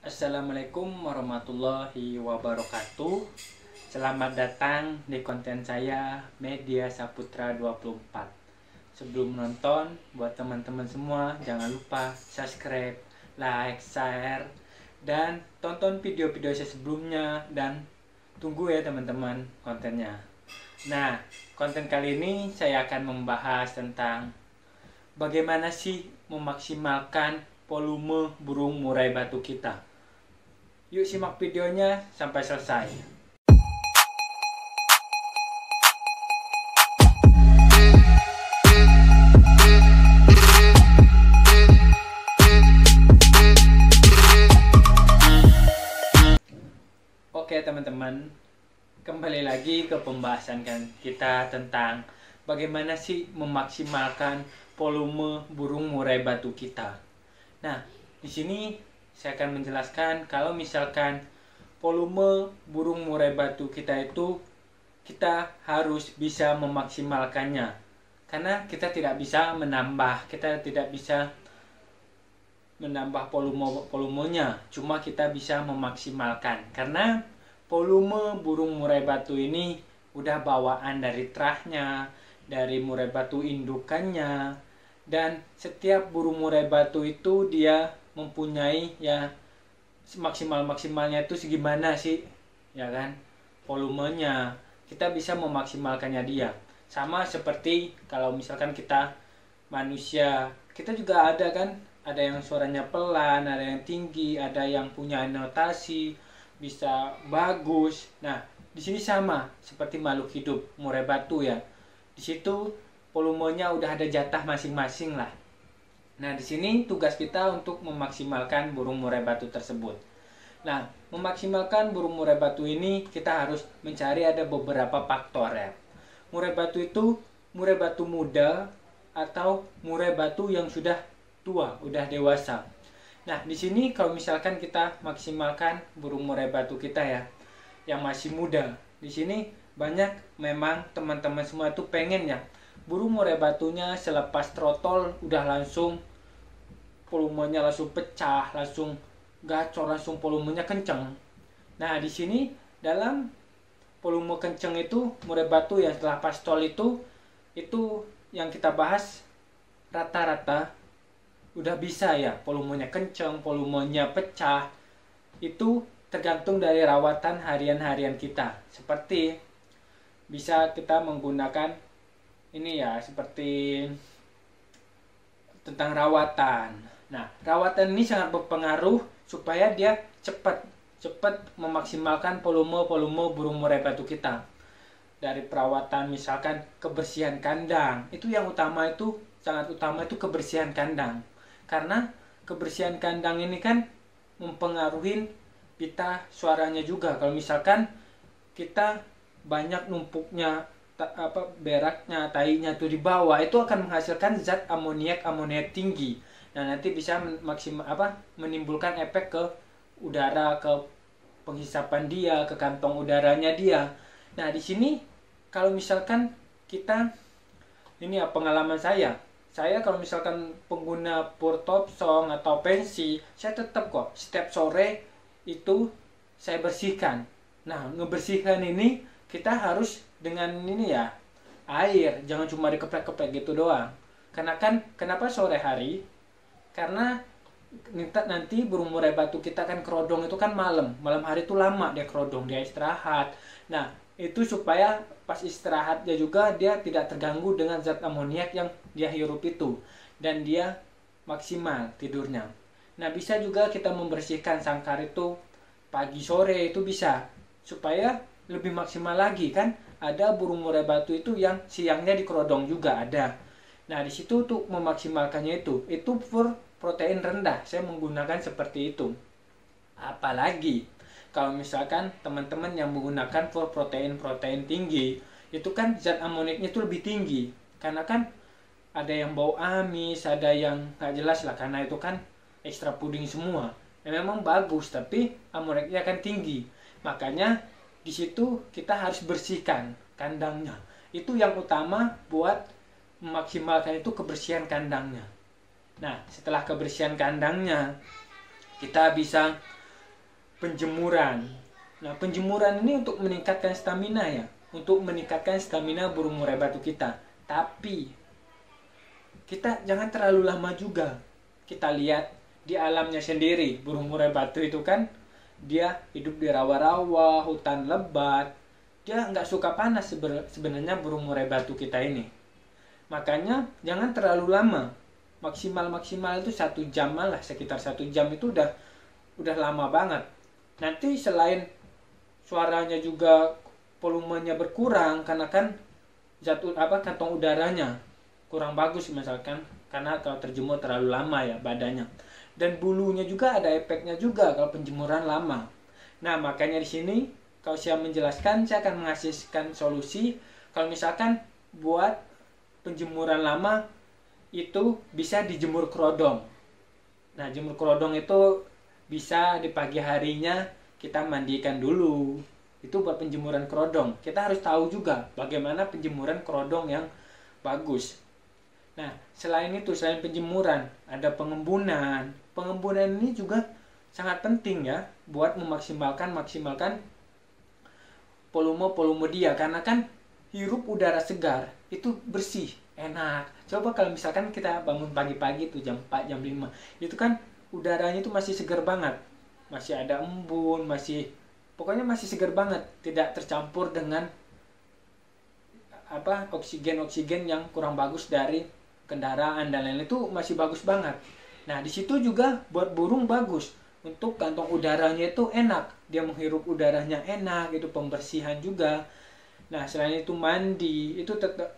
Assalamualaikum warahmatullahi wabarakatuh. Selamat datang di konten saya Media Saputra 24. Sebelum nonton, buat teman-teman semua jangan lupa subscribe, like, share, dan tonton video-video saya sebelumnya. Dan tunggu ya teman-teman kontennya. Nah, konten kali ini saya akan membahas tentang bagaimana sih memaksimalkan volume burung murai batu kita. Yuk simak videonya sampai selesai. Oke teman-teman, kembali lagi ke pembahasan kita tentang bagaimana sih memaksimalkan volume burung murai batu kita. Nah, di sini saya akan menjelaskan kalau misalkan volume burung murai batu kita itu kita harus bisa memaksimalkannya. Karena kita tidak bisa menambah volumenya, cuma kita bisa memaksimalkan. Karena volume burung murai batu ini udah bawaan dari terahnya, dari murai batu indukannya, dan setiap burung murai batu itu dia mempunyai ya maksimalnya itu segimana sih, ya kan, volumenya. Kita bisa memaksimalkannya dia. Sama seperti kalau misalkan kita manusia, kita juga ada kan, ada yang suaranya pelan, ada yang tinggi, ada yang punya notasi bisa bagus. Nah, di sini sama seperti makhluk hidup murai batu ya. Di situ volumenya udah ada jatah masing-masing lah. Nah, di sini tugas kita untuk memaksimalkan burung murai batu tersebut. Nah, memaksimalkan burung murai batu ini kita harus mencari ada beberapa faktor ya. Murai batu itu murai batu muda atau murai batu yang sudah tua, udah dewasa. Nah, di sini kalau misalkan kita maksimalkan burung murai batu kita ya, yang masih muda. Di sini banyak memang teman-teman semua itu pengen ya burung murai batunya selepas trotol udah langsung volumenya langsung pecah, langsung gacor, langsung volumenya kenceng. Nah, di sini dalam volume kenceng itu murai batu yang setelah pastol itu yang kita bahas rata-rata udah bisa ya volumenya kenceng, volumenya pecah. Itu tergantung dari rawatan harian-harian kita. Seperti bisa kita menggunakan ini ya, seperti tentang rawatan. Nah, rawatan ini sangat berpengaruh supaya dia cepat memaksimalkan volume burung murai batu kita. Dari perawatan misalkan kebersihan kandang, itu yang utama, itu sangat utama itu kebersihan kandang. Karena kebersihan kandang ini kan mempengaruhi pita suaranya juga. Kalau misalkan kita banyak numpuknya beraknya, tainya tuh di bawah, itu akan menghasilkan zat amoniak tinggi. Nah, nanti bisa menimbulkan efek ke udara, ke penghisapan dia, ke kantong udaranya dia. Nah, di sini kalau misalkan kita ini ya pengalaman saya kalau misalkan pengguna Pure Top Song atau pensi, saya tetap kok setiap sore itu saya bersihkan. Nah, ngebersihkan ini kita harus dengan ini ya, air, jangan cuma dikeprek-keprek gitu doang. Karena kan kenapa sore hari? Karena nanti burung murai batu kita kan kerodong itu kan malam hari itu lama dia kerodong, dia istirahat. Nah, itu supaya pas istirahatnya juga dia tidak terganggu dengan zat amoniak yang dia hirup itu, dan dia maksimal tidurnya. Nah, bisa juga kita membersihkan sangkar itu pagi sore, itu bisa supaya lebih maksimal lagi kan. Ada burung murai batu itu yang siangnya dikerodong juga ada. Nah, di situ untuk memaksimalkannya itu protein rendah, saya menggunakan seperti itu. Apalagi kalau misalkan teman-teman yang menggunakan protein tinggi, itu kan zat amoniaknya itu lebih tinggi. Karena kan ada yang bau amis, ada yang nggak jelas lah, karena itu kan ekstra puding semua. Ya, memang bagus, tapi amoniaknya kan tinggi. Makanya di situ kita harus bersihkan kandangnya. Itu yang utama buat memaksimalkan itu kebersihan kandangnya. Nah, setelah kebersihan kandangnya, kita bisa penjemuran. Nah, penjemuran ini untuk meningkatkan stamina ya, untuk meningkatkan stamina burung murai batu kita. Tapi kita jangan terlalu lama juga. Kita lihat di alamnya sendiri, burung murai batu itu kan dia hidup di rawa-rawa, hutan lebat. Dia nggak suka panas sebenarnya burung murai batu kita ini. Makanya jangan terlalu lama. Maksimal itu 1 jam lah, sekitar 1 jam itu udah lama banget. Nanti selain suaranya juga volumenya berkurang karena kan kantong udaranya kurang bagus misalkan, karena kalau terjemur terlalu lama ya badannya. Dan bulunya juga ada efeknya juga kalau penjemuran lama. Nah, makanya di sini kalau saya menjelaskan, saya akan mengasihkan solusi kalau misalkan buat penjemuran lama itu bisa dijemur kerodong. Nah, jemur kerodong itu bisa di pagi harinya kita mandikan dulu. Itu buat penjemuran kerodong. Kita harus tahu juga bagaimana penjemuran kerodong yang bagus. Nah, selain penjemuran, ada pengembunan. Pengembunan ini juga sangat penting ya buat memaksimalkan volume dia, karena kan hirup udara segar itu bersih, enak. Coba kalau misalkan kita bangun pagi-pagi tuh jam 4, jam 5, itu kan udaranya itu masih segar banget. Masih ada embun, pokoknya masih segar banget, tidak tercampur dengan oksigen yang kurang bagus dari kendaraan dan lain-lain, itu masih bagus banget. Nah, di situ juga buat burung bagus. Untuk kantong udaranya itu enak, dia menghirup udaranya enak, itu pembersihan juga. Nah, selain itu mandi, itu tetap.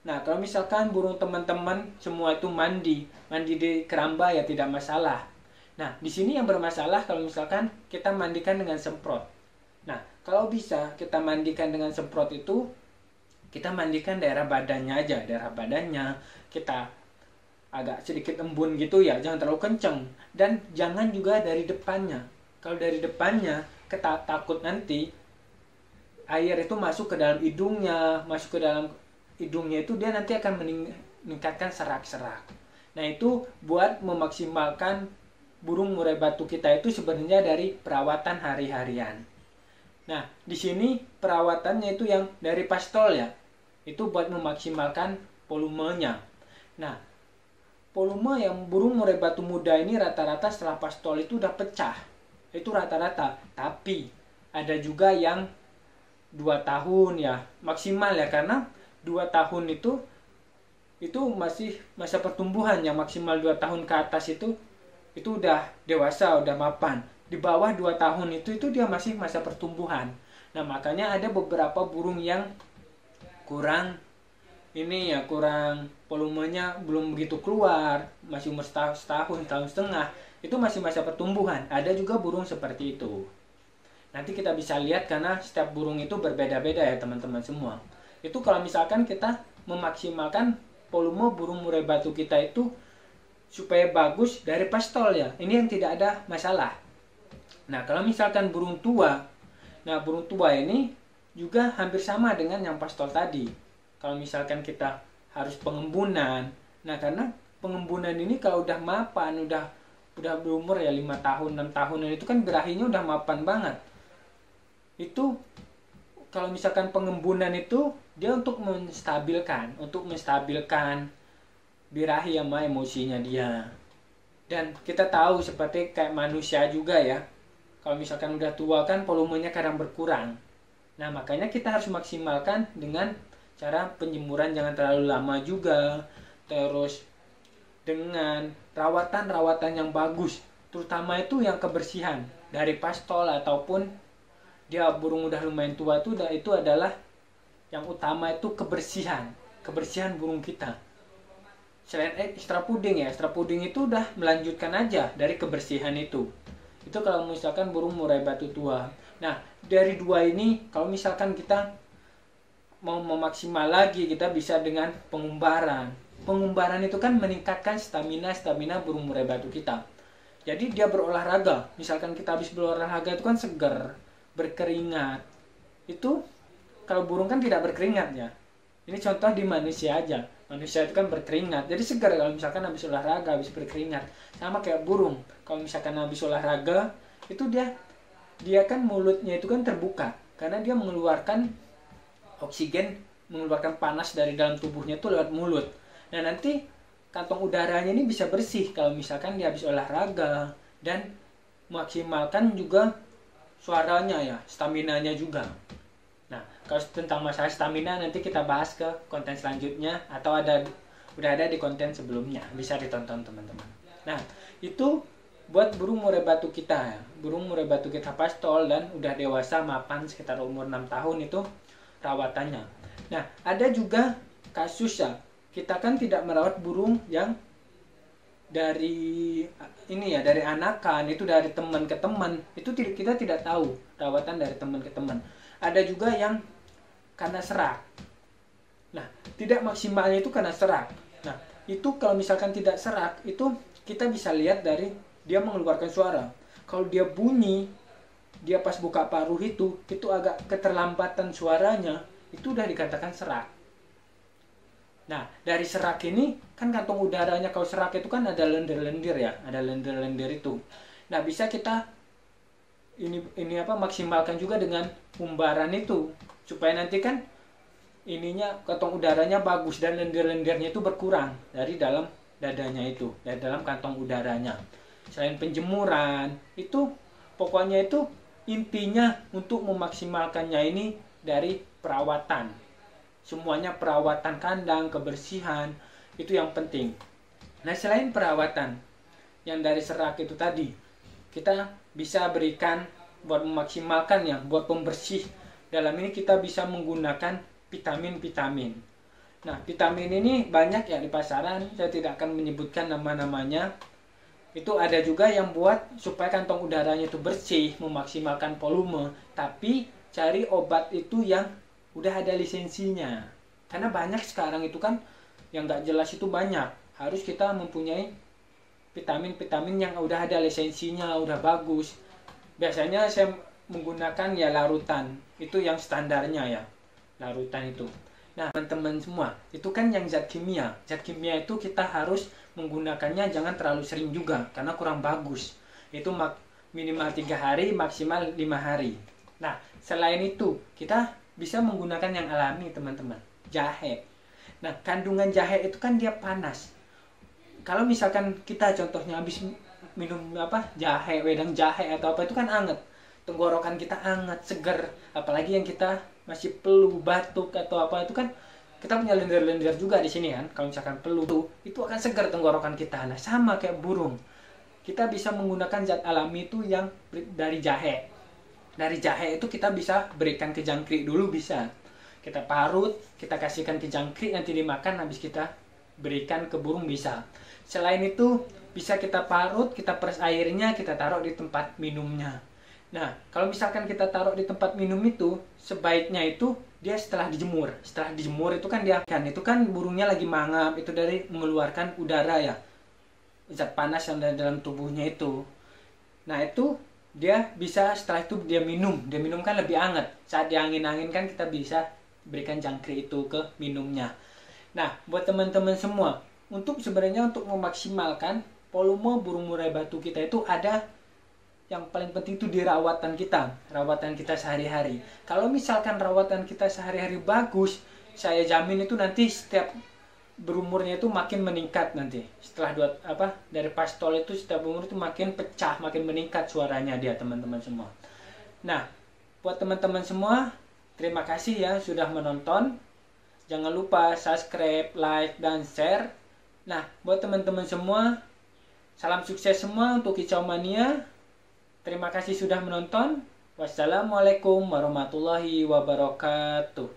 Nah, kalau misalkan burung teman-teman semua itu mandi di keramba ya tidak masalah. Nah, di sini yang bermasalah kalau misalkan kita mandikan dengan semprot. Nah, kalau bisa kita mandikan dengan semprot itu, kita mandikan daerah badannya aja, kita agak sedikit embun gitu ya, jangan terlalu kenceng, dan jangan juga dari depannya. Kalau dari depannya kita takut nanti air itu masuk ke dalam hidungnya, itu dia nanti akan meningkatkan serak-serak. Nah, itu buat memaksimalkan burung murai batu kita itu sebenarnya dari perawatan hari-harian. Nah, di sini perawatannya itu yang dari pastol ya, itu buat memaksimalkan volumenya. Nah, volume yang burung murai batu muda ini rata-rata setelah pastol itu udah pecah. Itu rata-rata. Tapi ada juga yang 2 tahun ya maksimal ya, karena 2 tahun itu masih masa pertumbuhan. Yang maksimal 2 tahun ke atas itu udah dewasa, udah mapan. Di bawah 2 tahun itu dia masih masa pertumbuhan. Nah, makanya ada beberapa burung yang kurang volumenya belum begitu keluar, masih umur setahun, tahun setengah, itu masih masa pertumbuhan. Ada juga burung seperti itu. Nanti kita bisa lihat karena setiap burung itu berbeda-beda ya teman-teman semua. Itu kalau misalkan kita memaksimalkan volume burung murai batu kita itu supaya bagus dari pastol ya, ini yang tidak ada masalah. Nah, kalau misalkan burung tua ini juga hampir sama dengan yang pastol tadi. Kalau misalkan kita harus pengembunan, nah karena pengembunan ini kalau udah mapan, udah berumur ya 5 tahun, 6 tahunan itu kan birahinya udah mapan banget. Itu kalau misalkan pengembunan itu dia untuk menstabilkan birahi sama emosinya dia. Dan kita tahu seperti kayak manusia juga ya, kalau misalkan udah tua kan volumenya kadang berkurang. Nah, makanya kita harus maksimalkan dengan cara penjemuran jangan terlalu lama juga, terus dengan rawatan yang bagus, terutama itu yang kebersihan dari pastol ataupun dia burung udah lumayan tua itu adalah yang utama itu kebersihan burung kita. Selain extra puding itu udah melanjutkan aja dari kebersihan itu kalau misalkan burung murai batu tua. Nah, dari 2 ini kalau misalkan kita mau memaksimal lagi, kita bisa dengan pengumbaran. Pengumbaran itu kan meningkatkan stamina burung murai batu kita. Jadi dia berolahraga. Misalkan kita habis berolahraga itu kan segar, berkeringat. Itu kalau burung kan tidak berkeringat ya. Ini contoh di manusia aja. Manusia itu kan berkeringat. Jadi segar kalau misalkan habis olahraga, habis berkeringat. Sama kayak burung. Kalau misalkan habis olahraga, itu dia dia kan mulutnya itu kan terbuka karena dia mengeluarkan oksigen, mengeluarkan panas dari dalam tubuhnya itu lewat mulut. Nah nanti kantong udaranya ini bisa bersih kalau misalkan dia habis olahraga, dan maksimalkan juga suaranya ya, staminanya juga. Nah kalau tentang masalah stamina nanti kita bahas ke konten selanjutnya, atau udah ada di konten sebelumnya, bisa ditonton teman-teman. Nah itu buat burung murai batu kita ya. Burung murai batu kita pastol dan udah dewasa mapan sekitar umur 6 tahun itu rawatannya. Nah ada juga kasus ya, kita kan tidak merawat burung yang dari ini ya, dari anakan, itu dari teman ke teman, itu kita tidak tahu rawatan dari teman ke teman. Ada juga yang karena serak. Nah tidak maksimalnya itu karena serak. Nah itu kalau misalkan tidak serak, itu kita bisa lihat dari dia mengeluarkan suara. Kalau dia bunyi, dia pas buka paruh itu agak keterlambatan suaranya, itu udah dikatakan serak. Nah dari serak ini kan kantong udaranya, kalau serak itu kan ada lendir-lendir ya, ada lendir-lendir itu. Nah bisa kita ini maksimalkan juga dengan umbaran itu, supaya nanti kan ininya kantong udaranya bagus dan lendir-lendirnya itu berkurang dari dalam dadanya itu, dari dalam kantong udaranya. Selain penjemuran itu, pokoknya itu intinya untuk memaksimalkannya ini dari perawatan. Semuanya perawatan kandang, kebersihan, itu yang penting. Nah selain perawatan yang dari serak itu tadi, kita bisa berikan buat memaksimalkan ya, buat pembersih. Dalam ini kita bisa menggunakan vitamin-vitamin. Nah vitamin ini banyak ya di pasaran, saya tidak akan menyebutkan nama-namanya. Itu ada juga yang buat supaya kantong udaranya itu bersih, memaksimalkan volume, tapi cari obat itu yang udah ada lisensinya. Karena banyak sekarang itu kan yang nggak jelas itu banyak. Harus kita mempunyai vitamin-vitamin yang udah ada lisensinya, udah bagus. Biasanya saya menggunakan ya larutan, itu yang standarnya ya, larutan itu. Nah teman-teman semua, itu kan yang zat kimia. Zat kimia itu kita harus menggunakannya jangan terlalu sering juga, karena kurang bagus. Itu minimal 3 hari, maksimal 5 hari. Nah selain itu kita bisa menggunakan yang alami teman-teman, jahe. Nah kandungan jahe itu kan dia panas. Kalau misalkan kita contohnya habis minum jahe, wedang jahe atau apa, itu kan anget, tenggorokan kita anget, seger. Apalagi yang kita masih flu, batuk atau apa, itu kan kita punya lendir-lendir juga di sini kan. Kalau misalkan flu tuh, itu akan segar tenggorokan kita. Nah sama kayak burung, kita bisa menggunakan zat alami itu yang dari jahe. Dari jahe itu kita bisa berikan ke jangkrik dulu, bisa kita parut, kita kasihkan ke jangkrik, nanti dimakan, habis kita berikan ke burung bisa. Selain itu bisa kita parut, kita peres airnya, kita taruh di tempat minumnya. Nah kalau misalkan kita taruh di tempat minum itu, sebaiknya itu dia setelah dijemur. Setelah dijemur itu kan itu kan burungnya lagi mangap, itu dari mengeluarkan udara ya, zat panas yang ada dalam tubuhnya itu. Nah itu dia bisa, setelah itu dia minum kan lebih hangat. Saat diangin-angin kan kita bisa berikan jangkrik itu ke minumnya. Nah buat teman-teman semua, untuk sebenarnya untuk memaksimalkan volume burung murai batu kita itu ada yang paling penting itu di rawatan kita sehari-hari. Kalau misalkan rawatan kita sehari-hari bagus, saya jamin itu nanti setiap berumurnya itu makin meningkat nanti. Setelah dari pastol itu setiap umur itu makin pecah, makin meningkat suaranya dia teman-teman semua. Nah, buat teman-teman semua, terima kasih ya sudah menonton. Jangan lupa subscribe, like, dan share. Nah, buat teman-teman semua, salam sukses semua untuk Kicau Mania. Terima kasih sudah menonton. Wassalamualaikum warahmatullahi wabarakatuh.